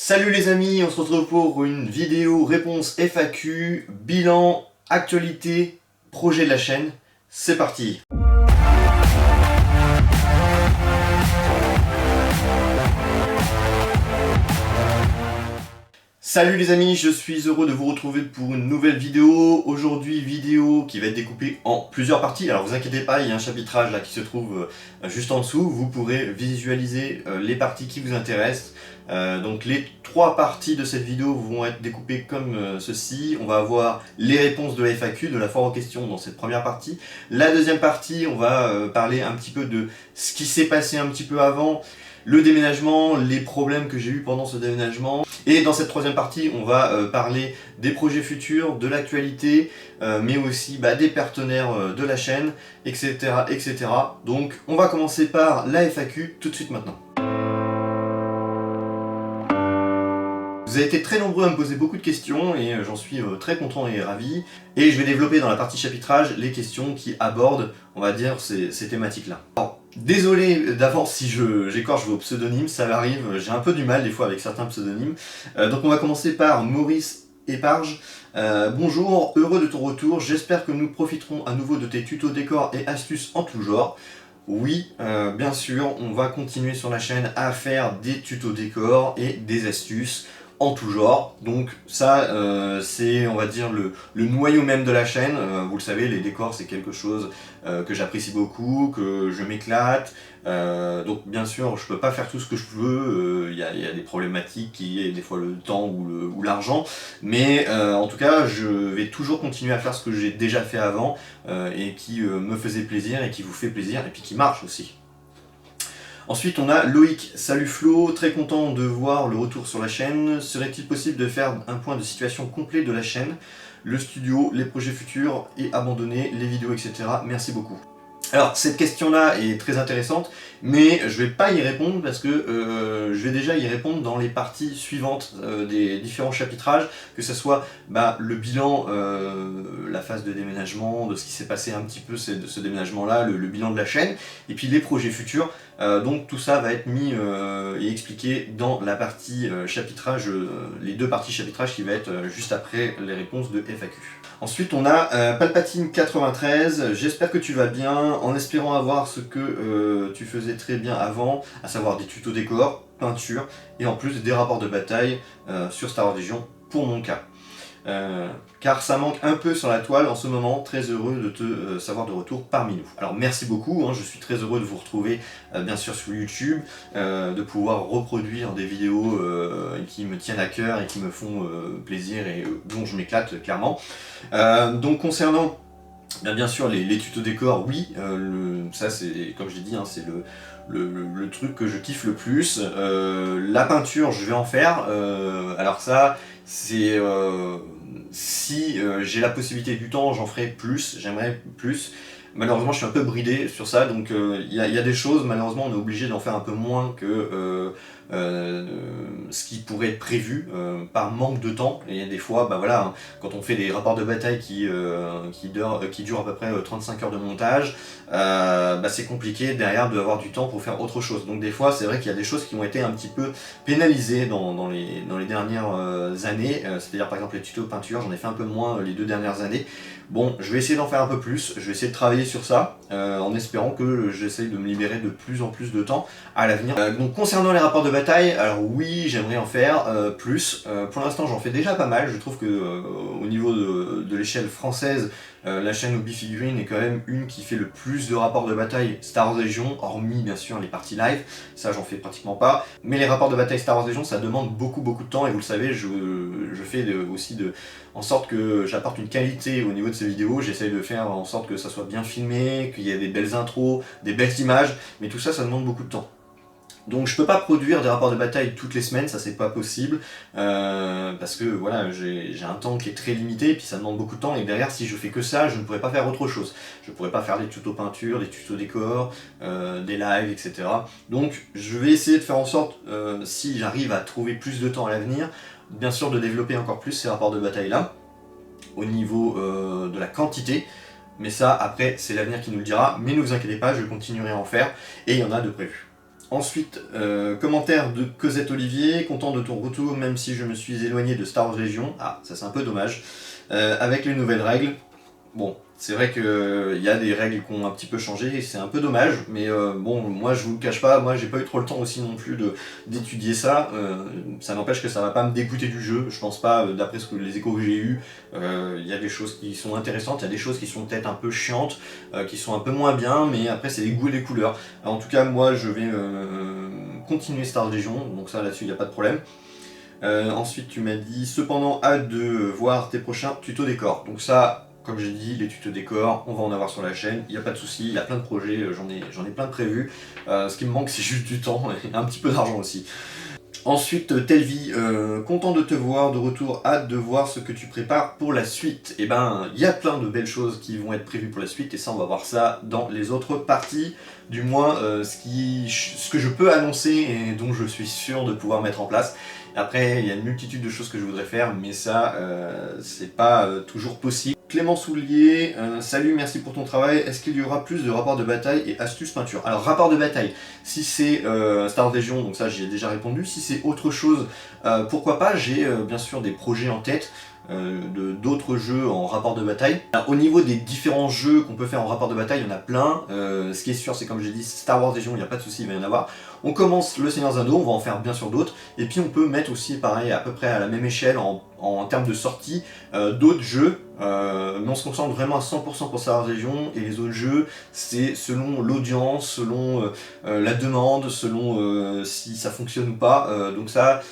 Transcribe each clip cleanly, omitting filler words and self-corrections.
Salut les amis, on se retrouve pour une vidéo réponse FAQ, bilan, actualité, projet de la chaîne. C'est parti! Salut les amis, je suis heureux de vous retrouver pour une nouvelle vidéo. Aujourd'hui, vidéo qui va être découpée en plusieurs parties. Alors vous inquiétez pas, il y a un chapitrage là qui se trouve juste en dessous. Vous pourrez visualiser les parties qui vous intéressent. Donc les trois parties de cette vidéo vont être découpées comme ceci. On va avoir les réponses de la FAQ, de la foire aux questions dans cette première partie. La deuxième partie, on va parler un petit peu de ce qui s'est passé un petit peu avant, le déménagement, les problèmes que j'ai eu pendant ce déménagement. Et dans cette troisième partie, on va parler des projets futurs, de l'actualité, mais aussi des partenaires de la chaîne, etc., etc. Donc on va commencer par la FAQ tout de suite maintenant. Vous avez été très nombreux à me poser beaucoup de questions et j'en suis très content et ravi. Et je vais développer dans la partie chapitrage les questions qui abordent, on va dire, ces thématiques-là. Alors, désolé d'avance si j'écorche vos pseudonymes, ça arrive, j'ai un peu du mal des fois avec certains pseudonymes. Donc on va commencer par Maurice Éparge. Bonjour, heureux de ton retour, j'espère que nous profiterons à nouveau de tes tutos décors et astuces en tout genre. Oui, bien sûr, on va continuer sur la chaîne à faire des tutos décors et des astuces en tout genre. Donc ça, c'est, on va dire, le noyau même de la chaîne. Vous le savez, les décors, c'est quelque chose que j'apprécie beaucoup, que je m'éclate. Donc bien sûr, je peux pas faire tout ce que je veux. Il y a des problématiques qui est des fois le temps ou l'argent. Mais en tout cas, je vais toujours continuer à faire ce que j'ai déjà fait avant et qui me faisait plaisir et qui vous fait plaisir et puis qui marche aussi. Ensuite, on a Loïc. Salut Flo, très content de voir le retour sur la chaîne. Serait-il possible de faire un point de situation complet de la chaîne, le studio, les projets futurs et abandonner les vidéos, etc. Merci beaucoup. Alors, cette question-là est très intéressante, mais je vais pas y répondre parce que je vais déjà y répondre dans les parties suivantes des différents chapitrages, que ce soit le bilan, la phase de déménagement, de ce qui s'est passé un petit peu de ce déménagement-là, le bilan de la chaîne, et puis les projets futurs. Donc tout ça va être mis et expliqué dans la partie chapitrage, les deux parties chapitrage qui va être juste après les réponses de FAQ. Ensuite on a Palpatine93, j'espère que tu vas bien, en espérant avoir ce que tu faisais très bien avant, à savoir des tutos décors, peinture, et en plus des rapports de bataille sur Star Wars Légion pour mon cas. Car ça manque un peu sur la toile en ce moment, très heureux de te savoir de retour parmi nous. Alors merci beaucoup, je suis très heureux de vous retrouver bien sûr sur YouTube, de pouvoir reproduire des vidéos qui me tiennent à cœur et qui me font plaisir et dont je m'éclate clairement. Donc concernant bien sûr les tutos décors, oui, ça c'est comme je l'ai dit, c'est le truc que je kiffe le plus. La peinture, je vais en faire, alors ça c'est si j'ai la possibilité du temps, j'en ferai plus, j'aimerais plus. Malheureusement, je suis un peu bridé sur ça, donc il y a des choses, malheureusement, on est obligé d'en faire un peu moins que ce qui pourrait être prévu par manque de temps. Et des fois, quand on fait des rapports de bataille qui durent à peu près 35 heures de montage, c'est compliqué derrière d'avoir du temps pour faire autre chose. Donc des fois, c'est vrai qu'il y a des choses qui ont été un petit peu pénalisées dans les dernières années. C'est-à-dire par exemple les tutos peinture, j'en ai fait un peu moins les 2 dernières années. Bon, je vais essayer d'en faire un peu plus, je vais essayer de travailler sur ça, en espérant que j'essaye de me libérer de plus en plus de temps à l'avenir. Donc concernant les rapports de bataille, alors oui, j'aimerais en faire plus. Pour l'instant, j'en fais déjà pas mal. Je trouve que au niveau de l'échelle française, la chaîne Hobby Figurine est quand même une qui fait le plus de rapports de bataille Star Wars Légion, hormis bien sûr les parties live, ça j'en fais pratiquement pas. Mais les rapports de bataille Star Wars Légion, ça demande beaucoup de temps et vous le savez, je fais aussi en sorte que j'apporte une qualité au niveau de ces vidéos, j'essaye de faire en sorte que ça soit bien filmé, qu'il y ait des belles intros, des belles images, mais tout ça, ça demande beaucoup de temps. Donc je peux pas produire des rapports de bataille toutes les semaines, ça c'est pas possible, parce que voilà, j'ai un temps qui est très limité, et puis ça demande beaucoup de temps, et derrière si je fais que ça, je ne pourrais pas faire autre chose. Je pourrais pas faire des tutos peinture, des tutos décor, des lives, etc. Donc je vais essayer de faire en sorte, si j'arrive à trouver plus de temps à l'avenir, bien sûr de développer encore plus ces rapports de bataille là, au niveau de la quantité, mais ça après c'est l'avenir qui nous le dira, mais ne vous inquiétez pas, je continuerai à en faire, et il y en a de prévus. Ensuite, commentaire de Cosette Olivier, content de ton retour même si je me suis éloigné de Star Wars Legion. Ah, ça c'est un peu dommage. Avec les nouvelles règles, bon, c'est vrai qu'il y a des règles qui ont un petit peu changé et c'est un peu dommage, mais bon, moi je vous le cache pas, moi j'ai pas eu trop le temps aussi non plus d'étudier ça. Ça n'empêche que ça va pas me dégoûter du jeu, je pense pas, d'après les échos que j'ai eu, il y a des choses qui sont intéressantes, il y a des choses qui sont peut-être un peu chiantes, qui sont un peu moins bien, mais après c'est les goûts et les couleurs. Alors, en tout cas, moi je vais continuer Star Legion, donc ça là-dessus il n'y a pas de problème. Ensuite tu m'as dit, cependant hâte de voir tes prochains tutos décors. Donc ça, comme j'ai dit, les tutos décors, on va en avoir sur la chaîne, il n'y a pas de souci, il y a plein de projets, j'en ai plein de prévus. Ce qui me manque c'est juste du temps et un petit peu d'argent aussi. Ensuite, Telvi, content de te voir de retour, hâte de voir ce que tu prépares pour la suite. Et ben, il y a plein de belles choses qui vont être prévues pour la suite, et ça, on va voir ça dans les autres parties. Du moins, ce que je peux annoncer et dont je suis sûr de pouvoir mettre en place. Après, il y a une multitude de choses que je voudrais faire, mais ça, c'est pas toujours possible. Clément Soulier, salut, merci pour ton travail. Est-ce qu'il y aura plus de rapports de bataille et astuces peinture? Alors, rapport de bataille, si c'est Star Wars Legion, donc ça j'y ai déjà répondu. Si c'est autre chose, pourquoi pas, j'ai bien sûr des projets en tête. D'autres jeux en rapport de bataille. Alors, au niveau des différents jeux qu'on peut faire en rapport de bataille, il y en a plein. Ce qui est sûr, c'est comme j'ai dit, Star Wars Legion, il n'y a pas de souci, il va y en avoir. On commence le Seigneur des Anneaux, on va en faire bien sûr d'autres. Et puis on peut mettre aussi, pareil, à peu près à la même échelle, en termes de sortie, d'autres jeux. Mais on se concentre vraiment à 100% pour Star Wars Legion, et les autres jeux, c'est selon l'audience, selon la demande, selon si ça fonctionne ou pas. Donc ça,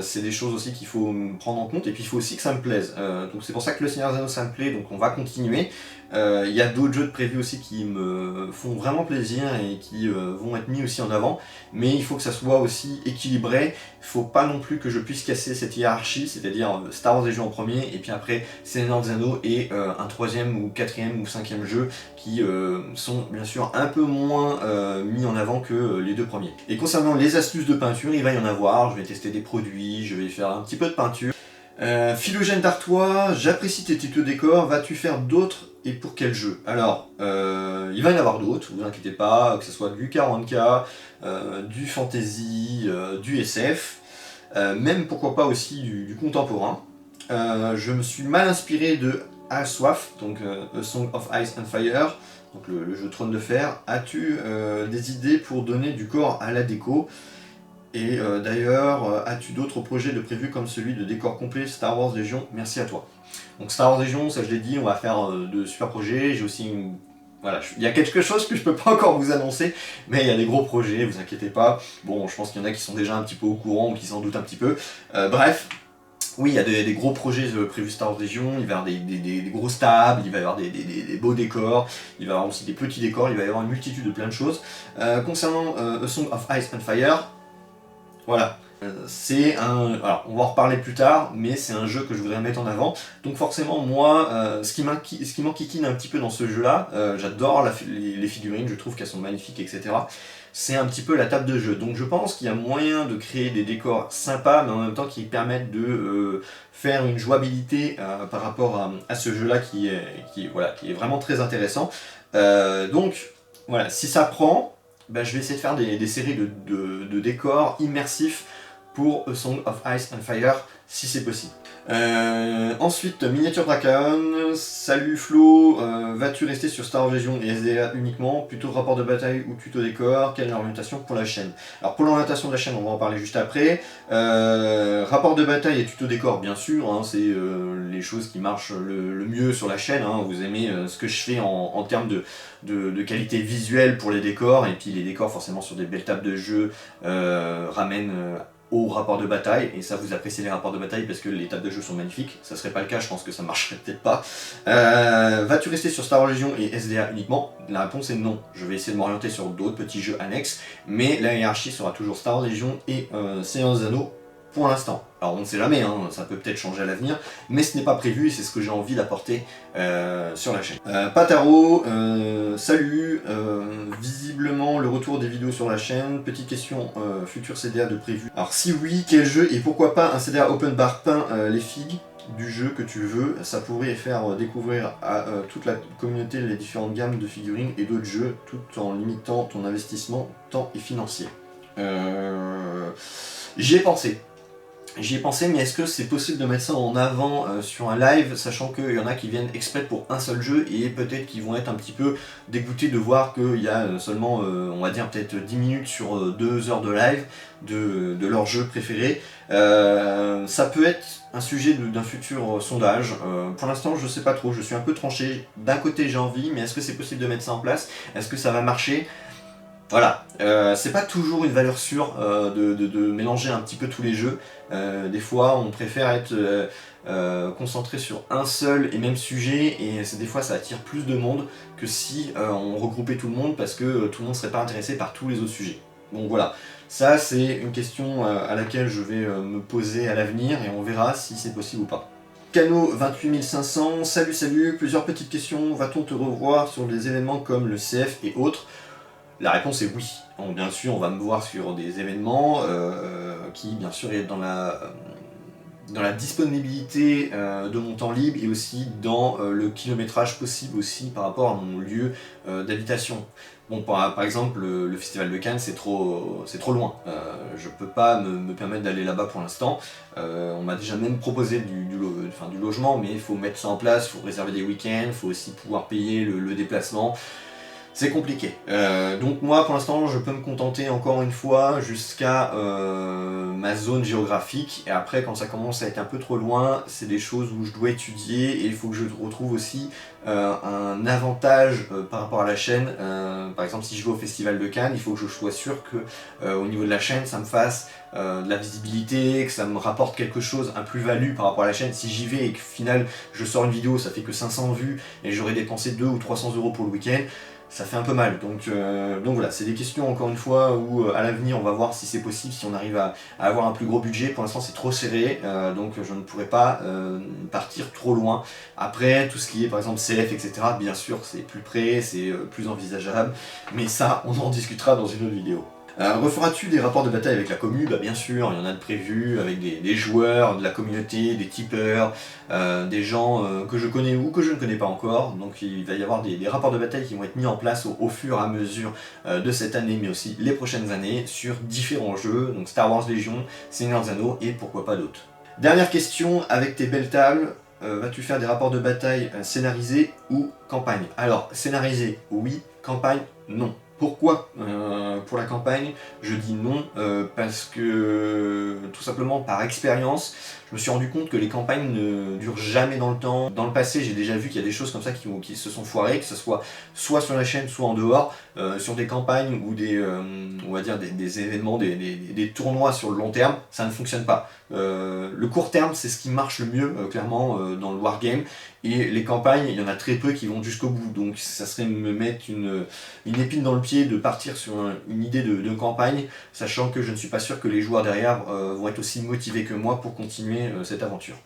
c'est des choses aussi qu'il faut prendre en compte, et puis il faut aussi que ça me plaise. Donc c'est pour ça que le Seigneur des Anneaux ça me plaît, donc on va continuer. Il y a d'autres jeux de prévus aussi qui me font vraiment plaisir et qui vont être mis aussi en avant, mais il faut que ça soit aussi équilibré. Il faut pas non plus que je puisse casser cette hiérarchie, c'est-à-dire Star Wars Legion en premier, et puis après Seigneur des Anneaux et un troisième ou quatrième ou cinquième jeu qui sont bien sûr un peu moins mis en avant que les deux premiers. Et concernant les astuces de peinture, il va y en avoir, je vais tester des produits, je vais faire un petit peu de peinture. Philogène d'Artois, j'apprécie tes tutos décors, vas-tu faire d'autres et pour quel jeu? Alors, il va y en avoir d'autres, vous inquiétez pas, que ce soit du 40K, du fantasy, du SF, même pourquoi pas aussi du contemporain. Je me suis mal inspiré de Assoif, donc A Song of Ice and Fire, donc le jeu Trône de Fer. As-tu des idées pour donner du corps à la déco? Et d'ailleurs, as-tu d'autres projets de prévus comme celui de décor complet Star Wars Legion? Merci à toi. Donc Star Wars Legion, ça je l'ai dit, on va faire de super projets. J'ai aussi une... Voilà, il y a quelque chose que je peux pas encore vous annoncer, mais il y a des gros projets, vous inquiétez pas. Bon, je pense qu'il y en a qui sont déjà un petit peu au courant ou qui s'en doutent un petit peu. Bref. Oui, il y a des gros projets prévus Star Wars Legion, il va y avoir des grosses tables, il va y avoir des beaux décors, il va y avoir aussi des petits décors, il va y avoir une multitude de plein de choses. Concernant A Song of Ice and Fire, voilà, c'est un... Alors, on va en reparler plus tard, mais c'est un jeu que je voudrais mettre en avant. Donc forcément, moi, ce qui m'enquiquine un petit peu dans ce jeu-là, j'adore les figurines, je trouve qu'elles sont magnifiques, etc. C'est un petit peu la table de jeu. Donc je pense qu'il y a moyen de créer des décors sympas, mais en même temps qui permettent de faire une jouabilité par rapport à ce jeu-là qui est vraiment très intéressant. Donc, voilà, si ça prend... Ben, je vais essayer de faire des séries de décors immersifs pour A Song of Ice and Fire, si c'est possible. Ensuite, Miniature Dracaon, salut Flo, vas-tu rester sur Star Wars Legion et SDA uniquement, plutôt rapport de bataille ou tuto décor, quelle est l'orientation pour la chaîne? Alors pour l'orientation de la chaîne, on va en parler juste après. Rapport de bataille et tuto décor, bien sûr, hein, c'est les choses qui marchent le mieux sur la chaîne, hein. Vous aimez ce que je fais en termes de qualité visuelle pour les décors, et puis les décors forcément sur des belles tables de jeu ramènent au rapport de bataille, et ça vous appréciez les rapports de bataille parce que les tables de jeu sont magnifiques. Ça serait pas le cas, je pense que ça marcherait peut-être pas. Vas-tu rester sur Star Wars Legion et SDA uniquement? La réponse est non. Je vais essayer de m'orienter sur d'autres petits jeux annexes, mais la hiérarchie sera toujours Star Wars Legion et Seigneur des Anneaux pour l'instant. Alors on ne sait jamais, hein, ça peut peut-être changer à l'avenir, mais ce n'est pas prévu et c'est ce que j'ai envie d'apporter sur la chaîne. Pataro, salut, visiblement le retour des vidéos sur la chaîne. Petite question, futur CDA de prévu. Alors si oui, quel jeu et pourquoi pas un CDA open bar peint les figues du jeu que tu veux? Ça pourrait faire découvrir à toute la communauté les différentes gammes de figurines et d'autres jeux, tout en limitant ton investissement temps et financier. J'y ai pensé. J'y ai pensé, mais est-ce que c'est possible de mettre ça en avant sur un live, sachant qu'il y en a qui viennent exprès pour un seul jeu, et peut-être qu'ils vont être un petit peu dégoûtés de voir qu'il y a seulement, on va dire peut-être 10 minutes sur 2 heures de live de leur jeu préféré. Ça peut être un sujet d'un futur sondage. Pour l'instant, je sais pas trop, je suis un peu tranché. D'un côté, j'ai envie, mais est-ce que c'est possible de mettre ça en place? Est-ce que ça va marcher? Voilà, c'est pas toujours une valeur sûre de mélanger un petit peu tous les jeux. Des fois, on préfère être concentré sur un seul et même sujet, et des fois ça attire plus de monde que si on regroupait tout le monde, parce que tout le monde serait pas intéressé par tous les autres sujets. Donc voilà, ça c'est une question à laquelle je vais me poser à l'avenir, et on verra si c'est possible ou pas. Cano 28500, salut, plusieurs petites questions. Va-t-on te revoir sur des événements comme le CF et autres? La réponse est oui. Donc, bien sûr, on va me voir sur des événements qui, bien sûr, est dans la disponibilité de mon temps libre, et aussi dans le kilométrage possible aussi par rapport à mon lieu d'habitation. Bon, par exemple, le Festival de Cannes, c'est trop loin. Je peux pas me permettre d'aller là-bas pour l'instant. On m'a déjà même proposé du logement, mais il faut mettre ça en place, il faut réserver des week-ends, il faut aussi pouvoir payer le déplacement. C'est compliqué. Donc moi, pour l'instant, je peux me contenter encore une fois jusqu'à ma zone géographique. Et après, quand ça commence à être un peu trop loin, c'est des choses où je dois étudier, et il faut que je retrouve aussi un avantage par rapport à la chaîne. Par exemple, si je vais au Festival de Cannes, il faut que je sois sûr que au niveau de la chaîne, ça me fasse de la visibilité, que ça me rapporte quelque chose, un plus-value par rapport à la chaîne. Si j'y vais et qu'au final, je sors une vidéo, ça fait que 500 vues, et j'aurais dépensé 200 ou 300 € pour le week-end, ça fait un peu mal. Donc voilà, c'est des questions encore une fois où à l'avenir on va voir si c'est possible, si on arrive à avoir un plus gros budget. Pour l'instant c'est trop serré, donc je ne pourrais pas partir trop loin. Après, tout ce qui est par exemple CF, etc., bien sûr c'est plus près, c'est plus envisageable, mais ça on en discutera dans une autre vidéo. Referas-tu des rapports de bataille avec la commu? Bah bien sûr, il y en a de prévus avec des joueurs, de la communauté, des tipeurs, des gens que je connais ou que je ne connais pas encore. Donc il va y avoir des rapports de bataille qui vont être mis en place au fur et à mesure de cette année, mais aussi les prochaines années, sur différents jeux, donc Star Wars Légion, Seigneur des Anneaux et pourquoi pas d'autres. Dernière question, avec tes belles tables, vas-tu faire des rapports de bataille scénarisés ou campagne? Alors, scénarisé, oui, campagne, non. Pourquoi pour la campagne je dis non? Parce que tout simplement par expérience, je me suis rendu compte que les campagnes ne durent jamais dans le temps. Dans le passé, j'ai déjà vu qu'il y a des choses comme ça qui se sont foirées, que ce soit sur la chaîne, soit en dehors, sur des campagnes ou on va dire des événements, des tournois sur le long terme, ça ne fonctionne pas. Le court terme, c'est ce qui marche le mieux, clairement, dans le wargame, et les campagnes, il y en a très peu qui vont jusqu'au bout, donc ça serait me mettre une épine dans le pied de partir sur une idée de campagne, sachant que je ne suis pas sûr que les joueurs derrière vont être aussi motivés que moi pour continuer cette aventure.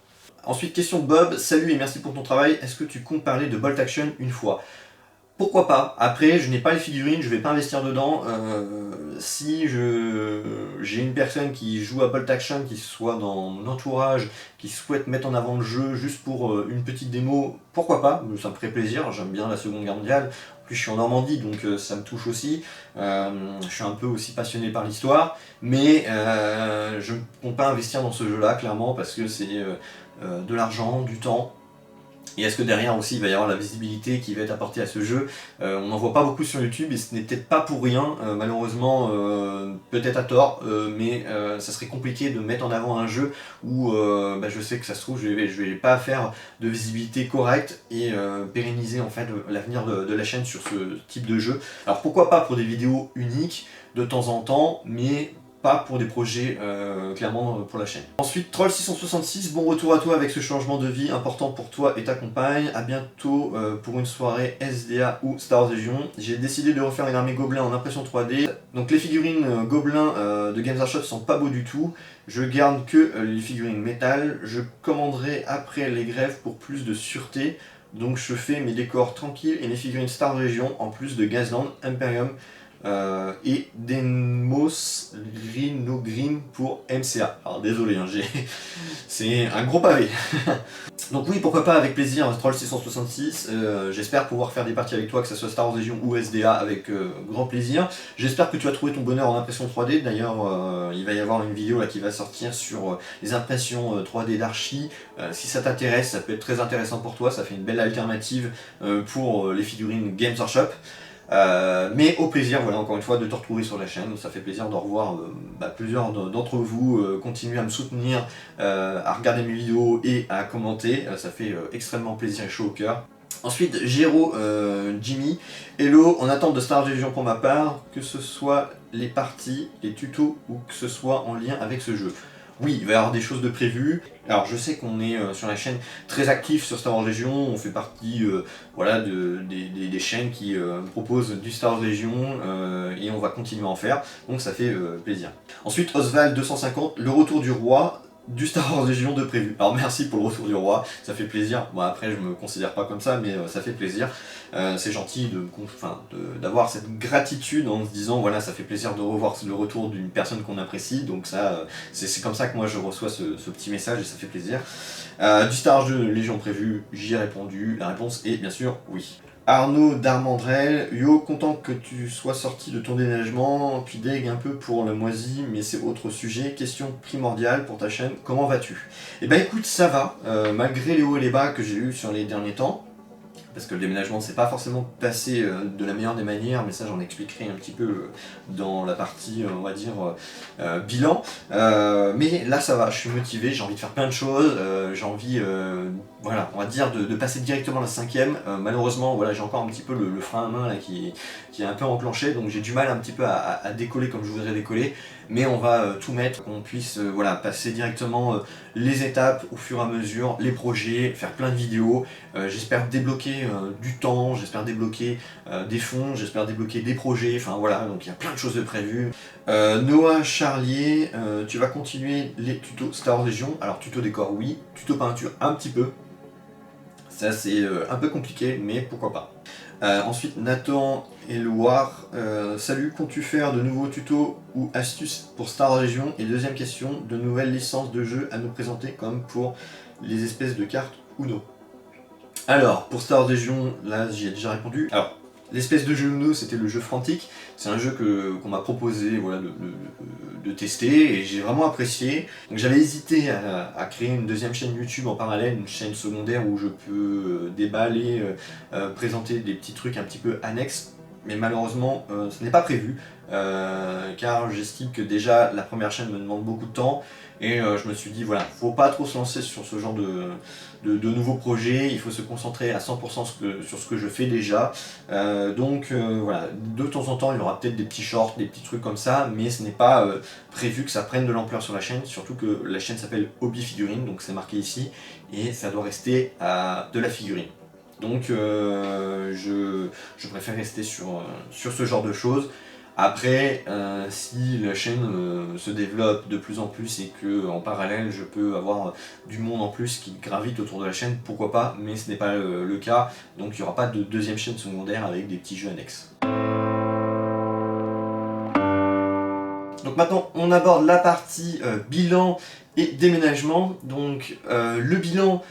Ensuite, question de Bob, salut et merci pour ton travail, est-ce que tu comptes parler de Bolt Action une fois? Pourquoi pas? Après, je n'ai pas les figurines, je vais pas investir dedans. Si j'ai une personne qui joue à Bolt Action, qui soit dans mon entourage, qui souhaite mettre en avant le jeu juste pour une petite démo, pourquoi pas? Ça me ferait plaisir, j'aime bien la Seconde Guerre mondiale. En plus, je suis en Normandie, donc ça me touche aussi. Je suis un peu aussi passionné par l'histoire, mais je ne compte pas investir dans ce jeu-là, clairement, parce que c'est de l'argent, du temps. Et est-ce que derrière aussi il va y avoir la visibilité qui va être apportée à ce jeu? On n'en voit pas beaucoup sur YouTube, et ce n'est peut-être pas pour rien, malheureusement, peut-être à tort, mais ça serait compliqué de mettre en avant un jeu où je sais que ça se trouve je vais pas faire de visibilité correcte et pérenniser en fait l'avenir de la chaîne sur ce type de jeu. Alors pourquoi pas pour des vidéos uniques de temps en temps, mais pas pour des projets clairement pour la chaîne. Ensuite, Troll666, bon retour à toi avec ce changement de vie important pour toi et ta compagne. A bientôt pour une soirée SDA ou Star Wars Legion. J'ai décidé de refaire une armée gobelin en impression 3D. Donc les figurines gobelins de Games Workshop sont pas beaux du tout. Je garde que les figurines métal. Je commanderai après les grèves pour plus de sûreté. Donc je fais mes décors tranquilles et les figurines Star Wars Legion en plus de Gazland, Imperium, et Denmos Rhinogrim pour MCA. Alors désolé, hein, c'est un gros pavé. Donc oui, pourquoi pas, avec plaisir, Troll 666, j'espère pouvoir faire des parties avec toi, que ce soit Star Wars Legion ou SDA, avec grand plaisir. J'espère que tu as trouvé ton bonheur en impression 3D, d'ailleurs il va y avoir une vidéo là qui va sortir sur les impressions 3D d'Archie. Si ça t'intéresse, ça peut être très intéressant pour toi, ça fait une belle alternative pour les figurines Games Workshop. Mais au plaisir, voilà, encore une fois, de te retrouver sur la chaîne. Ça fait plaisir de revoir plusieurs d'entre vous continuer à me soutenir, à regarder mes vidéos et à commenter. Ça fait extrêmement plaisir et chaud au cœur. Ensuite, Géro, Jimmy, hello, en attente de Star Wars Legion pour ma part, que ce soit les parties, les tutos ou que ce soit en lien avec ce jeu. Oui, il va y avoir des choses de prévues. Alors je sais qu'on est sur la chaîne très actif sur Star Wars Legion, on fait partie voilà, des chaînes qui proposent du Star Wars Legion et on va continuer à en faire, donc ça fait plaisir. Ensuite, Oswald 250, le retour du roi, du Star Wars Legion de prévu. Alors merci pour le retour du roi, ça fait plaisir. Bon après je me considère pas comme ça, mais ça fait plaisir. C'est gentil d'avoir cette gratitude en se disant voilà, ça fait plaisir de revoir le retour d'une personne qu'on apprécie, donc ça c'est comme ça que moi je reçois ce petit message et ça fait plaisir. Du Star Wars Legion prévu, j'y ai répondu, la réponse est bien sûr oui. Arnaud Darmandrel, yo, content que tu sois sorti de ton déménagement, puis deg un peu pour le moisi, mais c'est autre sujet. Question primordiale pour ta chaîne, comment vas-tu? Eh ben écoute, ça va, malgré les hauts et les bas que j'ai eu sur les derniers temps, parce que le déménagement s'est pas forcément passé de la meilleure des manières, mais ça j'en expliquerai un petit peu dans la partie, on va dire, bilan. Mais là ça va, je suis motivé, j'ai envie de faire plein de choses, j'ai envie, voilà, on va dire, de passer directement à la 5ème. Malheureusement, voilà, j'ai encore un petit peu le frein à main là, qui est un peu enclenché, donc j'ai du mal un petit peu à décoller comme je voudrais décoller, mais on va tout mettre, qu'on puisse voilà, passer directement les étapes au fur et à mesure, les projets, faire plein de vidéos, j'espère débloquer du temps, j'espère débloquer des fonds, j'espère débloquer des projets, enfin voilà, donc il y a plein de choses de prévues. Noah Charlier, tu vas continuer les tutos Star Wars Legion, alors tuto décor oui, tuto peinture un petit peu, ça c'est un peu compliqué, mais pourquoi pas. Ensuite, Nathan Eloire, salut, comptes-tu faire de nouveaux tutos ou astuces pour Star Wars Legion? Et deuxième question, de nouvelles licences de jeux à nous présenter comme pour les espèces de cartes Uno? Alors, pour Star Wars Legion, là j'y ai déjà répondu. Alors, l'espèce de jeu Uno, c'était le jeu Frantic. C'est un jeu qu'on m'a proposé voilà, de tester et j'ai vraiment apprécié. Donc j'avais hésité à créer une deuxième chaîne YouTube en parallèle, une chaîne secondaire où je peux déballer, présenter des petits trucs un petit peu annexes. Mais malheureusement, ce n'est pas prévu, car j'estime que déjà la première chaîne me demande beaucoup de temps et je me suis dit voilà, faut pas trop se lancer sur ce genre de nouveaux projets, il faut se concentrer à 100% sur ce que je fais déjà. Donc voilà, de temps en temps il y aura peut-être des petits shorts, des petits trucs comme ça, mais ce n'est pas prévu que ça prenne de l'ampleur sur la chaîne, surtout que la chaîne s'appelle Hobby Figurine, donc c'est marqué ici, et ça doit rester à de la figurine. Donc je préfère rester sur ce genre de choses. Après, si la chaîne se développe de plus en plus et que en parallèle je peux avoir du monde en plus qui gravite autour de la chaîne, pourquoi pas, mais ce n'est pas le cas, donc il n'y aura pas de deuxième chaîne secondaire avec des petits jeux annexes. Donc maintenant on aborde la partie bilan et déménagement. Donc le bilan,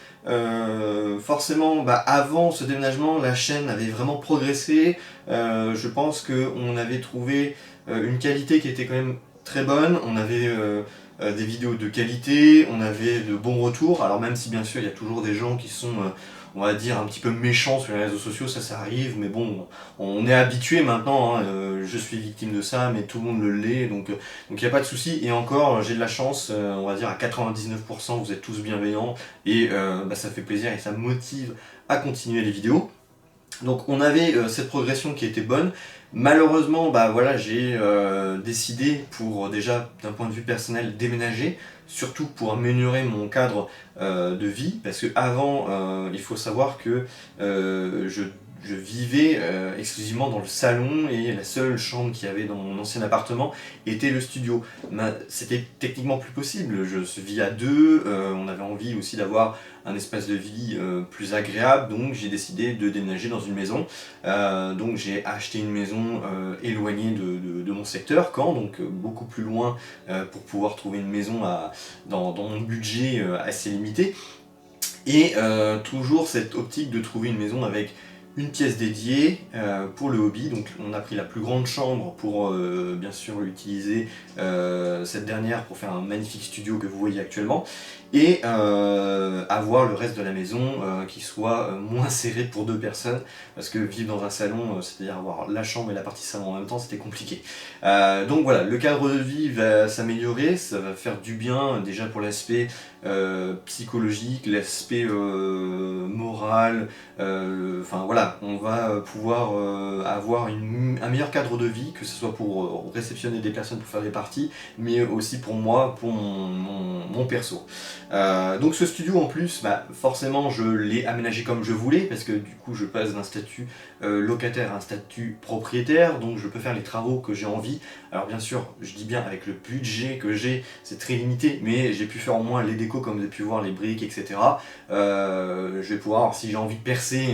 forcément avant ce déménagement la chaîne avait vraiment progressé. Je pense qu'on avait trouvé une qualité qui était quand même très bonne, on avait des vidéos de qualité, on avait de bons retours, alors même si bien sûr il y a toujours des gens qui sont on va dire un petit peu méchants sur les réseaux sociaux, ça arrive, mais bon, on est habitué maintenant, hein, je suis victime de ça, mais tout le monde le l'est, donc il n'y a pas de souci. Et encore, j'ai de la chance, on va dire à 99%, vous êtes tous bienveillants, et ça fait plaisir et ça me motive à continuer les vidéos. Donc on avait cette progression qui était bonne. Malheureusement, voilà, j'ai décidé pour déjà d'un point de vue personnel déménager, surtout pour améliorer mon cadre de vie, parce que avant, il faut savoir que je vivais exclusivement dans le salon et la seule chambre qu'il y avait dans mon ancien appartement était le studio. C'était techniquement plus possible, je vis à deux, on avait envie aussi d'avoir un espace de vie plus agréable, donc j'ai décidé de déménager dans une maison. Donc j'ai acheté une maison éloignée de mon secteur, Caen, donc beaucoup plus loin pour pouvoir trouver une maison dans mon budget assez limité. Et toujours cette optique de trouver une maison avec une pièce dédiée pour le hobby. Donc on a pris la plus grande chambre pour bien sûr utiliser cette dernière pour faire un magnifique studio que vous voyez actuellement, et avoir le reste de la maison qui soit moins serré pour deux personnes, parce que vivre dans un salon, c'est-à-dire avoir la chambre et la partie salon en même temps, c'était compliqué. Donc voilà, le cadre de vie va s'améliorer, ça va faire du bien déjà pour l'aspect psychologique, l'aspect moral, enfin voilà, on va pouvoir avoir un meilleur cadre de vie, que ce soit pour réceptionner des personnes pour faire des parties, mais aussi pour moi, pour mon perso. Donc ce studio en plus, forcément je l'ai aménagé comme je voulais, parce que du coup je passe d'un statut locataire à un statut propriétaire, donc je peux faire les travaux que j'ai envie. Alors bien sûr, je dis bien avec le budget que j'ai, c'est très limité, mais j'ai pu faire au moins les décos comme vous avez pu voir, les briques, etc. Je vais pouvoir, si j'ai envie de percer,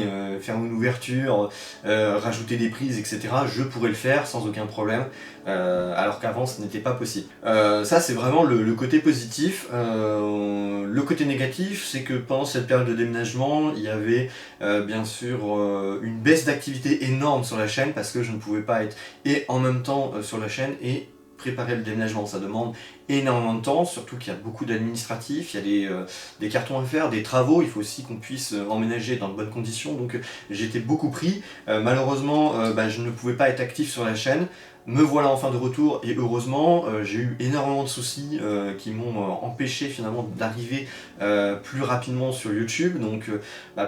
faire une ouverture, rajouter des prises, etc. Je pourrais le faire sans aucun problème, alors qu'avant ce n'était pas possible. Ça c'est vraiment le côté positif. Le côté négatif, c'est que pendant cette période de déménagement, il y avait bien sûr une baisse d'activité énorme sur la chaîne, parce que je ne pouvais pas être et en même temps sur la chaîne et préparer le déménagement. Ça demande énormément de temps, surtout qu'il y a beaucoup d'administratifs, il y a des cartons à faire, des travaux, il faut aussi qu'on puisse emménager dans de bonnes conditions, donc j'étais beaucoup pris. Malheureusement, je ne pouvais pas être actif sur la chaîne. Me voilà enfin de retour, et heureusement j'ai eu énormément de soucis qui m'ont empêché finalement d'arriver plus rapidement sur YouTube. Donc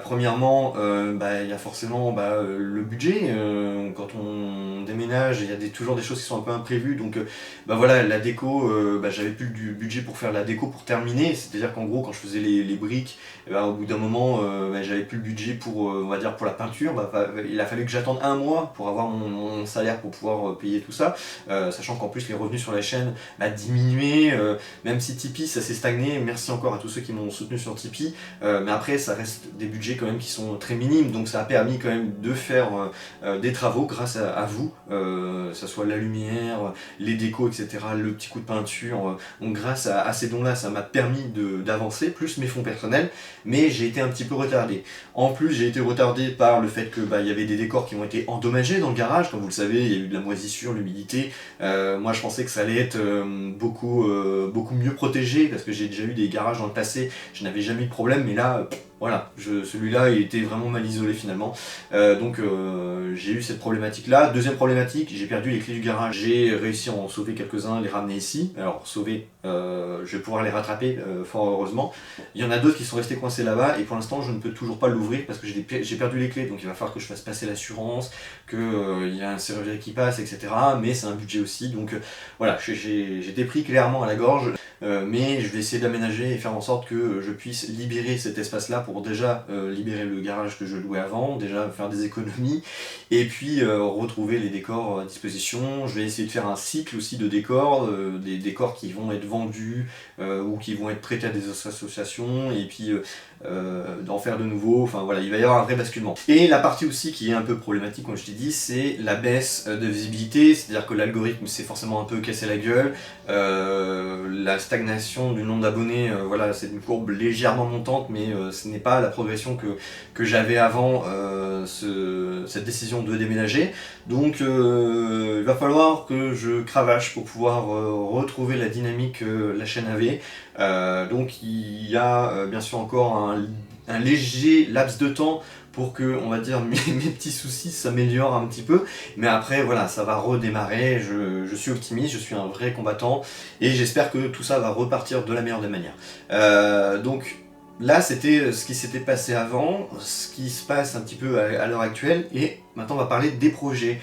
premièrement, il y a forcément le budget. Quand on déménage, il y a toujours des choses qui sont un peu imprévues, donc voilà, la déco, j'avais plus du budget pour faire la déco pour terminer, c'est-à-dire qu'en gros quand je faisais les briques, au bout d'un moment j'avais plus le budget pour, on va dire, pour la peinture. Il a fallu que j'attende un mois pour avoir mon salaire pour pouvoir payer tout ça, sachant qu'en plus les revenus sur la chaîne diminuaient, même si Tipeee ça s'est stagné, merci encore à tous ceux qui m'ont soutenu sur Tipeee, mais après ça reste des budgets quand même qui sont très minimes, donc ça a permis quand même de faire des travaux grâce à vous, ça soit la lumière, les décos, etc., le petit coup de peinture. Donc grâce à ces dons là, ça m'a permis d'avancer, plus mes fonds personnels, mais j'ai été un petit peu retardé. En plus j'ai été retardé par le fait que il y avait des décors qui ont été endommagés dans le garage, comme vous le savez, il y a eu de la moisissure, l'humidité. Moi je pensais que ça allait être beaucoup mieux protégé, parce que j'ai déjà eu des garages dans le passé, je n'avais jamais eu de problème, mais là voilà, celui-là il était vraiment mal isolé finalement. Donc j'ai eu cette problématique là. Deuxième problématique, j'ai perdu les clés du garage. J'ai réussi à en sauver quelques-uns, les ramener ici. Alors sauver, je vais pouvoir les rattraper fort heureusement. Il y en a d'autres qui sont restés coincés là-bas, et pour l'instant je ne peux toujours pas l'ouvrir parce que j'ai perdu les clés, donc il va falloir que je fasse passer l'assurance, qu'il y a un serrurier qui passe, etc. Mais c'est un budget aussi, donc voilà, j'étais pris clairement à la gorge. Mais je vais essayer d'aménager et faire en sorte que je puisse libérer cet espace-là pour déjà libérer le garage que je louais avant, déjà faire des économies, et puis retrouver les décors à disposition. Je vais essayer de faire un cycle aussi de décors, des décors qui vont être vendus ou qui vont être prêtés à des associations, et puis d'en faire de nouveau. Enfin voilà, il va y avoir un vrai basculement. Et la partie aussi qui est un peu problématique, comme je t'ai dit, c'est la baisse de visibilité, c'est-à-dire que l'algorithme s'est forcément un peu cassé la gueule, la stagnation du nombre d'abonnés, voilà, c'est une courbe légèrement montante, mais ce n'est pas la progression que j'avais avant cette décision de déménager. Donc il va falloir que je cravache pour pouvoir retrouver la dynamique que la chaîne avait. Donc il y a bien sûr encore un léger laps de temps pour que, on va dire, mes petits soucis s'améliorent un petit peu, mais après voilà, ça va redémarrer. Je suis optimiste, je suis un vrai combattant, et j'espère que tout ça va repartir de la meilleure des manières. Donc là c'était ce qui s'était passé avant, ce qui se passe un petit peu à l'heure actuelle, et maintenant on va parler des projets.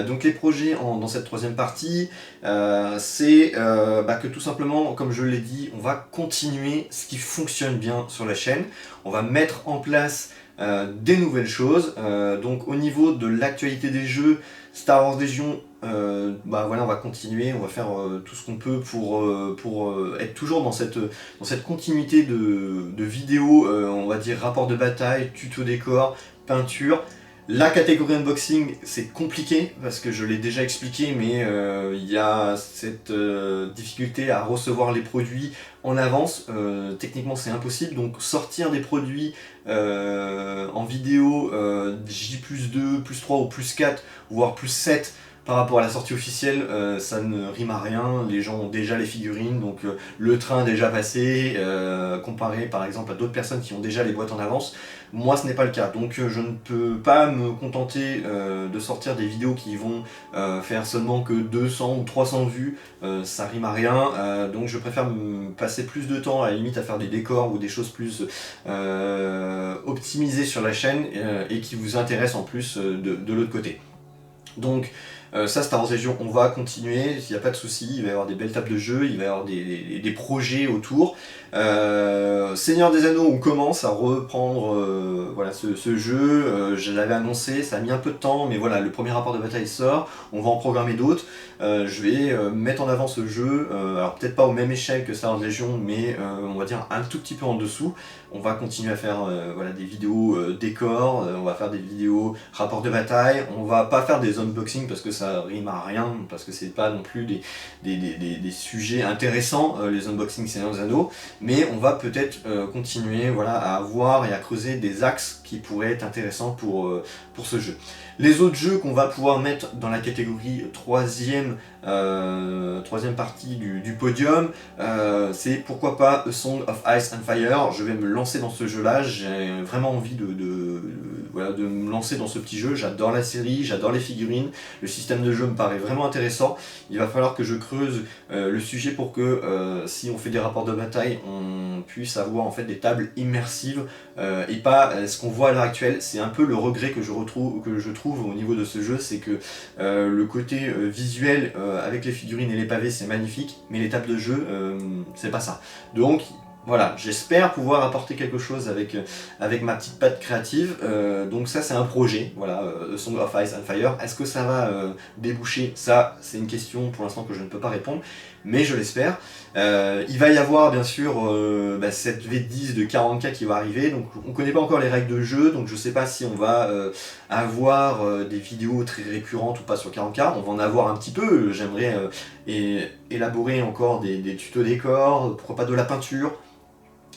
Donc les projets dans cette troisième partie, c'est que tout simplement, comme je l'ai dit, on va continuer ce qui fonctionne bien sur la chaîne. On va mettre en place des nouvelles choses. Donc au niveau de l'actualité des jeux, Star Wars Legion, voilà, on va continuer, on va faire tout ce qu'on peut pour être toujours dans cette continuité de vidéos, on va dire rapport de bataille, tuto décor, peinture. La catégorie unboxing, c'est compliqué parce que je l'ai déjà expliqué, mais il y a cette difficulté à recevoir les produits en avance. Techniquement, c'est impossible. Donc, sortir des produits en vidéo J+2, +3 ou +4, voire +7 par rapport à la sortie officielle, ça ne rime à rien. Les gens ont déjà les figurines, donc le train a déjà passé, comparé par exemple à d'autres personnes qui ont déjà les boîtes en avance. Moi, ce n'est pas le cas, donc je ne peux pas me contenter de sortir des vidéos qui vont faire seulement que 200 ou 300 vues, ça rime à rien, donc je préfère me passer plus de temps à la limite à faire des décors ou des choses plus optimisées sur la chaîne et qui vous intéressent en plus de l'autre côté. Donc ça, Star Wars Legion, on va continuer, il n'y a pas de souci, il va y avoir des belles tables de jeu, il va y avoir des projets autour. Seigneur des Anneaux, on commence à reprendre voilà, ce jeu, je l'avais annoncé, ça a mis un peu de temps, mais voilà, le premier rapport de bataille sort, on va en programmer d'autres. Je vais mettre en avant ce jeu, alors peut-être pas au même échelle que Star Wars Legion, mais on va dire un tout petit peu en dessous. On va continuer à faire voilà, des vidéos décors, on va faire des vidéos rapports de bataille, on va pas faire des unboxings parce que ça rime à rien, parce que c'est pas non plus des sujets intéressants, les unboxings Seigneur des Anneaux, mais on va peut-être continuer voilà, à voir et à creuser des axes qui pourraient être intéressants pour ce jeu. Les autres jeux qu'on va pouvoir mettre dans la catégorie troisième partie du podium, c'est pourquoi pas A Song of Ice and Fire. Je vais me lancer dans ce jeu là, j'ai vraiment envie voilà, de me lancer dans ce petit jeu. J'adore la série, j'adore les figurines, le système de jeu me paraît vraiment intéressant. Il va falloir que je creuse le sujet pour que si on fait des rapports de bataille, on puisse avoir en fait des tables immersives et pas ce qu'on voit à l'heure actuelle. C'est un peu le regret que je trouve au niveau de ce jeu, c'est que le côté visuel avec les figurines et les pavés c'est magnifique, mais les tables de jeu c'est pas ça. Donc voilà, j'espère pouvoir apporter quelque chose avec ma petite patte créative, donc ça c'est un projet, voilà, Song of Ice and Fire. Est-ce que ça va déboucher? Ça c'est une question pour l'instant que je ne peux pas répondre, mais je l'espère. Il va y avoir bien sûr cette V10 de 40K qui va arriver, donc on ne connaît pas encore les règles de jeu, donc je ne sais pas si on va avoir des vidéos très récurrentes ou pas sur 40K, on va en avoir un petit peu, j'aimerais élaborer encore des tutos décors, pourquoi pas de la peinture,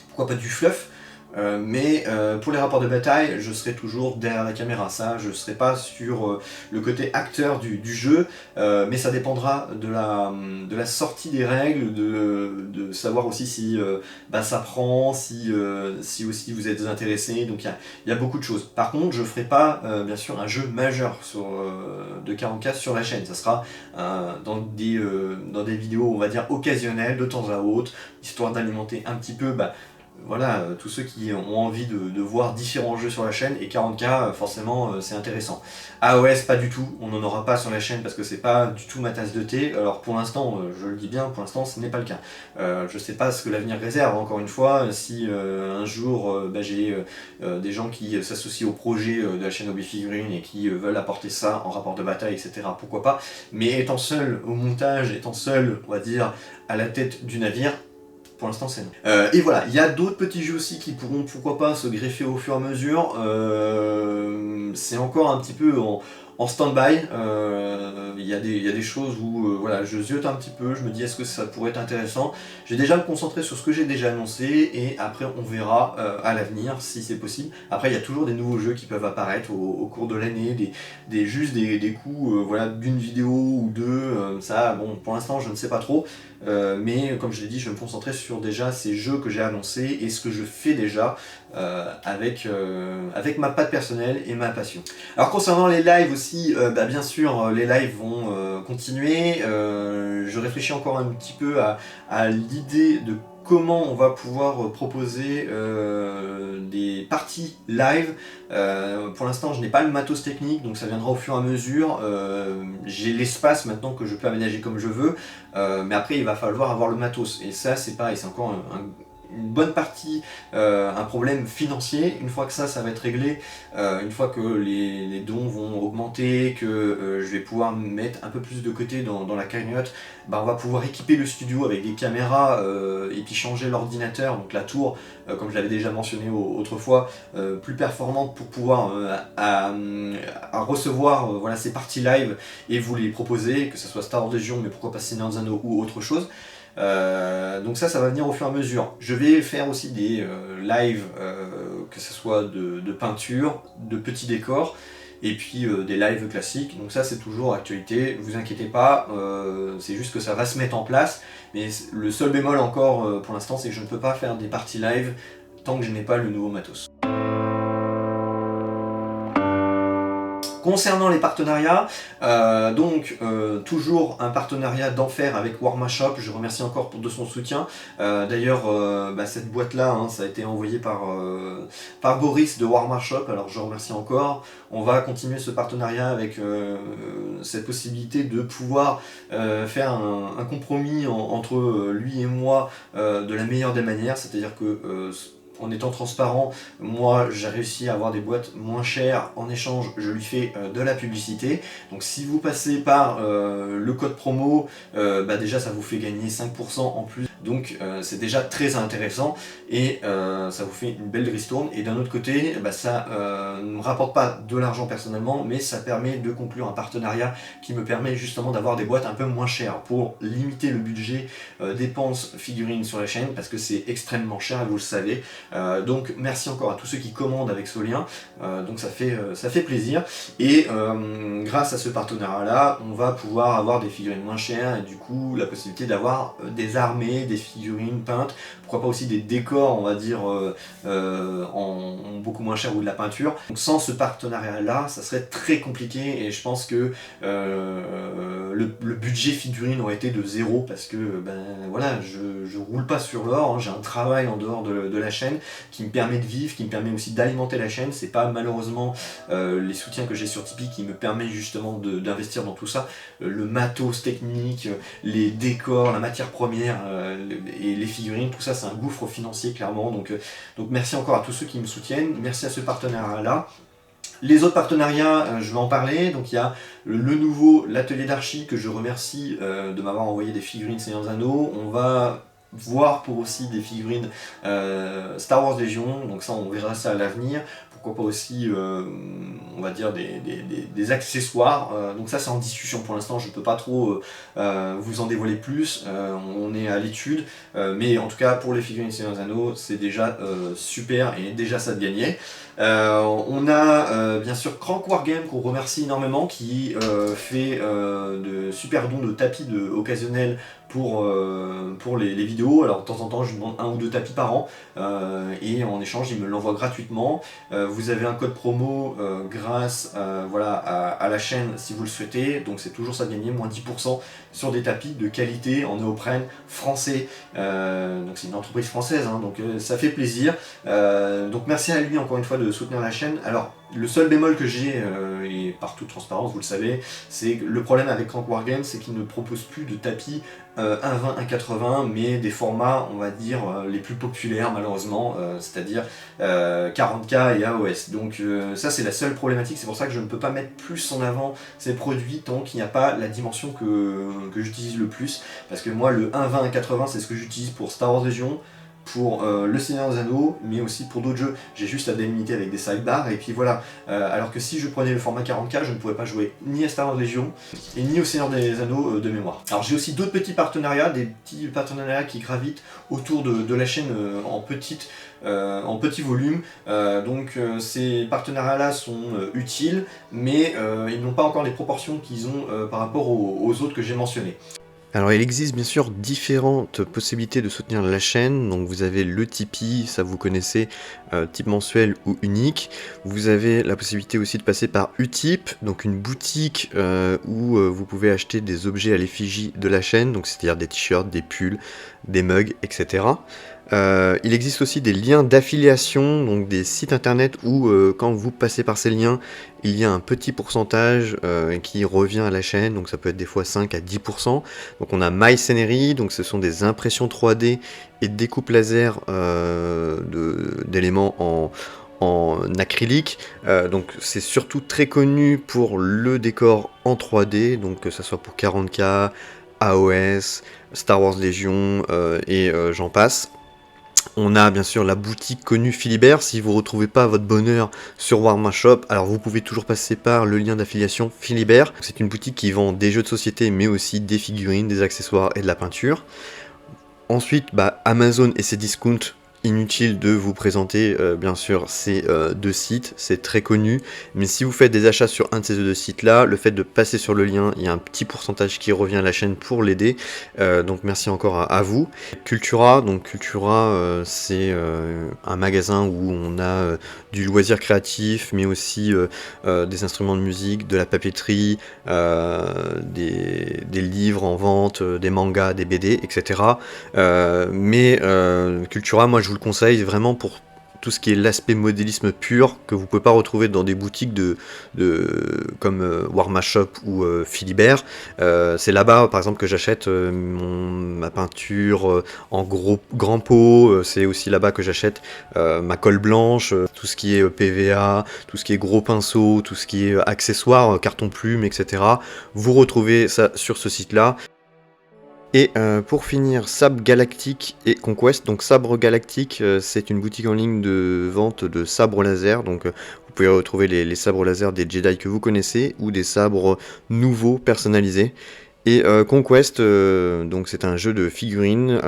pourquoi pas du fluff, mais pour les rapports de bataille, je serai toujours derrière la caméra. Ça, je ne serai pas sur le côté acteur du jeu, mais ça dépendra de la sortie des règles, de savoir aussi si ça prend, si aussi vous êtes intéressé. Donc il y a beaucoup de choses. Par contre, je ne ferai pas, bien sûr, un jeu majeur de 40K sur la chaîne. Ça sera dans des vidéos, on va dire, occasionnelles, de temps à autre, histoire d'alimenter un petit peu voilà, tous ceux qui ont envie de voir différents jeux sur la chaîne, et 40K forcément c'est intéressant. AOS pas du tout, on n'en aura pas sur la chaîne parce que c'est pas du tout ma tasse de thé. Alors pour l'instant, je le dis bien, pour l'instant ce n'est pas le cas. Je sais pas ce que l'avenir réserve, encore une fois, si un jour j'ai des gens qui s'associent au projet de la chaîne Hobby Figurines et qui veulent apporter ça en rapport de bataille, etc., pourquoi pas. Mais étant seul au montage, étant seul, on va dire, à la tête du navire, pour l'instant c'est non. Et voilà, il y a d'autres petits jeux aussi qui pourront pourquoi pas se greffer au fur et à mesure. C'est encore un petit peu en stand-by. Il y a des choses où voilà, je ziote un petit peu, je me dis est-ce que ça pourrait être intéressant. J'ai déjà me concentrer sur ce que j'ai déjà annoncé et après on verra à l'avenir si c'est possible. Après il y a toujours des nouveaux jeux qui peuvent apparaître au cours de l'année, juste des coups voilà, d'une vidéo ou deux. Ça bon, pour l'instant je ne sais pas trop. Mais comme je l'ai dit, je vais me concentrer sur déjà ces jeux que j'ai annoncés et ce que je fais déjà avec ma patte personnelle et ma passion. Alors concernant les lives aussi, aussi, bien sûr, les lives vont continuer. Je réfléchis encore un petit peu à l'idée de comment on va pouvoir proposer des parties live. Pour l'instant, je n'ai pas le matos technique, donc ça viendra au fur et à mesure. J'ai l'espace maintenant que je peux aménager comme je veux, mais après il va falloir avoir le matos. Et ça, c'est pareil, c'est encore une bonne partie un problème financier. Une fois que ça va être réglé, une fois que les dons vont augmenter, que je vais pouvoir mettre un peu plus de côté dans la cagnotte, on va pouvoir équiper le studio avec des caméras et puis changer l'ordinateur, donc la tour, comme je l'avais déjà mentionné autrefois, plus performante pour pouvoir à recevoir voilà, ces parties live et vous les proposer, que ce soit Star Wars Legion, mais pourquoi pas Seigneur des Anneaux ou autre chose. Donc ça va venir au fur et à mesure. Je vais faire aussi des lives, que ce soit de peinture, de petits décors, et puis des lives classiques. Donc ça c'est toujours actualité, vous inquiétez pas, c'est juste que ça va se mettre en place. Mais le seul bémol encore pour l'instant, c'est que je ne peux pas faire des parties live tant que je n'ai pas le nouveau matos. Concernant les partenariats, toujours un partenariat d'enfer avec Warmashop, je remercie encore de son soutien. D'ailleurs, cette boîte-là, hein, ça a été envoyé par Boris de Warmashop, alors je remercie encore. On va continuer ce partenariat avec cette possibilité de pouvoir faire un compromis entre lui et moi de la meilleure des manières, c'est-à-dire que en étant transparent, moi j'ai réussi à avoir des boîtes moins chères, en échange je lui fais de la publicité. Donc si vous passez par le code promo, déjà ça vous fait gagner 5% en plus. Donc c'est déjà très intéressant et ça vous fait une belle ristourne. Et d'un autre côté, ça ne me rapporte pas de l'argent personnellement, mais ça permet de conclure un partenariat qui me permet justement d'avoir des boîtes un peu moins chères pour limiter le budget dépenses figurines sur la chaîne, parce que c'est extrêmement cher et vous le savez. Donc merci encore à tous ceux qui commandent avec ce lien, donc ça fait plaisir. Et grâce à ce partenariat là, on va pouvoir avoir des figurines moins chères et du coup la possibilité d'avoir des armées, des figurines peintes, pourquoi pas aussi des décors, on va dire en beaucoup moins cher, ou de la peinture. Donc sans ce partenariat là, ça serait très compliqué et je pense que le budget figurine aurait été de zéro, parce que voilà, je roule pas sur l'or, hein, j'ai un travail en dehors de la chaîne qui me permet de vivre, qui me permet aussi d'alimenter la chaîne. C'est pas malheureusement les soutiens que j'ai sur Tipeee qui me permet justement d'investir dans tout ça, le matos technique, les décors, la matière première et les figurines, tout ça c'est un gouffre financier clairement. Donc merci encore à tous ceux qui me soutiennent, merci à ce partenariat là. Les autres partenariats, je vais en parler. Donc il y a le nouveau, l'atelier d'archi, que je remercie de m'avoir envoyé des figurines Seigneur des Anneaux. On va voir pour aussi des figurines Star Wars Legion, donc ça on verra ça à l'avenir. Pourquoi pas aussi, on va dire, des accessoires. Donc ça c'est en discussion pour l'instant, je ne peux pas trop vous en dévoiler plus, on est à l'étude. Mais en tout cas pour les figurines Seigneur des Anneaux, c'est déjà super et déjà ça de gagner. On a bien sûr Crank Wargame qu'on remercie énormément, qui fait de super dons de tapis occasionnels pour les vidéos. Alors de temps en temps je lui demande 1 ou 2 tapis par an et en échange il me l'envoie gratuitement. Vous avez un code promo grâce à la chaîne si vous le souhaitez, donc c'est toujours ça de gagner, moins 10% sur des tapis de qualité en néoprène français. Donc c'est une entreprise française, hein, donc ça fait plaisir. Donc merci à lui encore une fois de soutenir la chaîne. Alors le seul bémol que j'ai, et par toute transparence vous le savez, c'est que le problème avec Crank Wargame, c'est qu'il ne propose plus de tapis 1,20, 1,80, mais des formats, on va dire, les plus populaires malheureusement, c'est-à-dire 40K et AOS. Donc ça c'est la seule problématique, c'est pour ça que je ne peux pas mettre plus en avant ces produits tant qu'il n'y a pas la dimension que j'utilise le plus, parce que moi le 1,20, 1,80 c'est ce que j'utilise pour Star Wars Legion, pour le Seigneur des Anneaux, mais aussi pour d'autres jeux. J'ai juste à délimiter avec des sidebars et puis voilà. Alors que si je prenais le format 40K, je ne pourrais pas jouer ni à Star Wars Legion et ni au Seigneur des Anneaux de mémoire. Alors j'ai aussi d'autres petits partenariats, des petits partenariats qui gravitent autour de la chaîne en petit volume. Donc ces partenariats là sont utiles, mais ils n'ont pas encore les proportions qu'ils ont par rapport aux autres que j'ai mentionnés. Alors il existe bien sûr différentes possibilités de soutenir la chaîne, donc vous avez le Tipeee, ça vous connaissez, type mensuel ou unique. Vous avez la possibilité aussi de passer par Utip, donc une boutique où vous pouvez acheter des objets à l'effigie de la chaîne, donc c'est-à-dire des t-shirts, des pulls, des mugs, etc. Il existe aussi des liens d'affiliation, donc des sites internet où quand vous passez par ces liens, il y a un petit pourcentage qui revient à la chaîne, donc ça peut être des fois 5 à 10%. Donc on a MyScenery, donc ce sont des impressions 3D et découpes laser d'éléments en acrylique. Donc c'est surtout très connu pour le décor en 3D, donc que ce soit pour 40K, AOS, Star Wars Légion et j'en passe. On a bien sûr la boutique connue Philibert. Si vous ne retrouvez pas votre bonheur sur Warhammer Shop, alors vous pouvez toujours passer par le lien d'affiliation Philibert. C'est une boutique qui vend des jeux de société mais aussi des figurines, des accessoires et de la peinture. Ensuite, Amazon et ses discounts. Inutile de vous présenter bien sûr ces deux sites, c'est très connu, mais si vous faites des achats sur un de ces deux sites là, le fait de passer sur le lien, il y a un petit pourcentage qui revient à la chaîne pour l'aider, donc merci encore à vous. Cultura, donc Cultura c'est un magasin où on a du loisir créatif, mais aussi des instruments de musique, de la papeterie, des livres en vente, des mangas, des BD, etc. Mais Cultura, moi je vous le conseille vraiment pour tout ce qui est l'aspect modélisme pur que vous pouvez pas retrouver dans des boutiques comme Warma Shop ou Philibert. C'est là-bas par exemple que j'achète ma peinture en grand pot. C'est aussi là-bas que j'achète ma colle blanche, tout ce qui est PVA, tout ce qui est gros pinceau, tout ce qui est accessoires, carton plume, etc. Vous retrouvez ça sur ce site-là. Et pour finir, Sabre Galactique et Conquest. Donc Sabre Galactique, c'est une boutique en ligne de vente de sabres laser. Donc vous pouvez retrouver les sabres laser des Jedi que vous connaissez ou des sabres nouveaux personnalisés. Et Conquest, donc c'est un jeu de figurines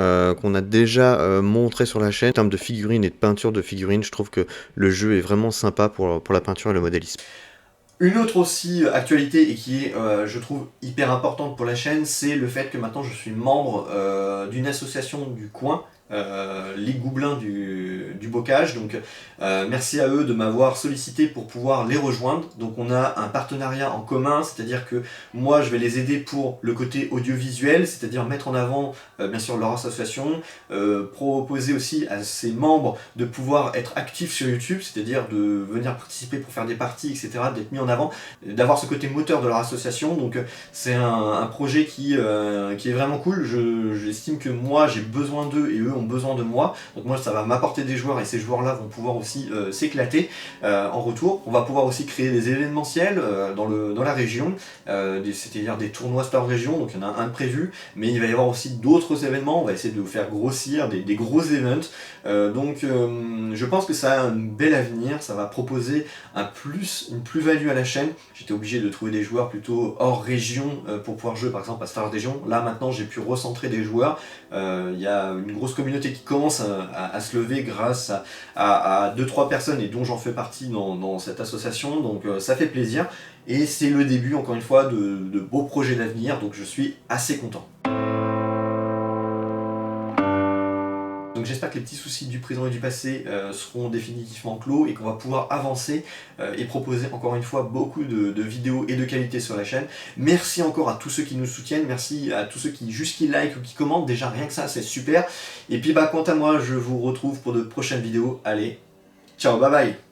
qu'on a déjà montré sur la chaîne. En termes de figurines et de peinture de figurines, je trouve que le jeu est vraiment sympa pour la peinture et le modélisme. Une autre aussi actualité et qui est, je trouve, hyper importante pour la chaîne, c'est le fait que maintenant je suis membre d'une association du coin, les Goublins du Bocage. Donc merci à eux de m'avoir sollicité pour pouvoir les rejoindre. Donc on a un partenariat en commun, c'est-à-dire que moi je vais les aider pour le côté audiovisuel, c'est-à-dire mettre en avant bien sûr leur association, proposer aussi à ses membres de pouvoir être actifs sur YouTube, c'est-à-dire de venir participer pour faire des parties, etc., d'être mis en avant, d'avoir ce côté moteur de leur association. Donc c'est un projet qui est vraiment cool. J'estime que moi j'ai besoin d'eux et eux ont besoin de moi, donc moi ça va m'apporter des joueurs et ces joueurs là vont pouvoir aussi s'éclater en retour. On va pouvoir aussi créer des événementiels dans la région, c'est-à-dire des tournois Star Région, donc il y en a un de prévu, mais il va y avoir aussi d'autres événements. On va essayer de vous faire grossir des gros events, donc je pense que ça a un bel avenir, ça va proposer une plus-value à la chaîne. J'étais obligé de trouver des joueurs plutôt hors région pour pouvoir jouer par exemple à Star Région. Là maintenant j'ai pu recentrer des joueurs, il y a une grosse communauté qui commence à se lever grâce à 2-3 personnes et dont j'en fais partie dans cette association, donc ça fait plaisir et c'est le début encore une fois de beaux projets d'avenir, donc je suis assez content. Donc j'espère que les petits soucis du présent et du passé seront définitivement clos et qu'on va pouvoir avancer et proposer encore une fois beaucoup de vidéos et de qualité sur la chaîne. Merci encore à tous ceux qui nous soutiennent, merci à tous ceux qui like ou qui commentent, déjà rien que ça c'est super. Et puis quant à moi je vous retrouve pour de prochaines vidéos, allez, ciao, bye bye.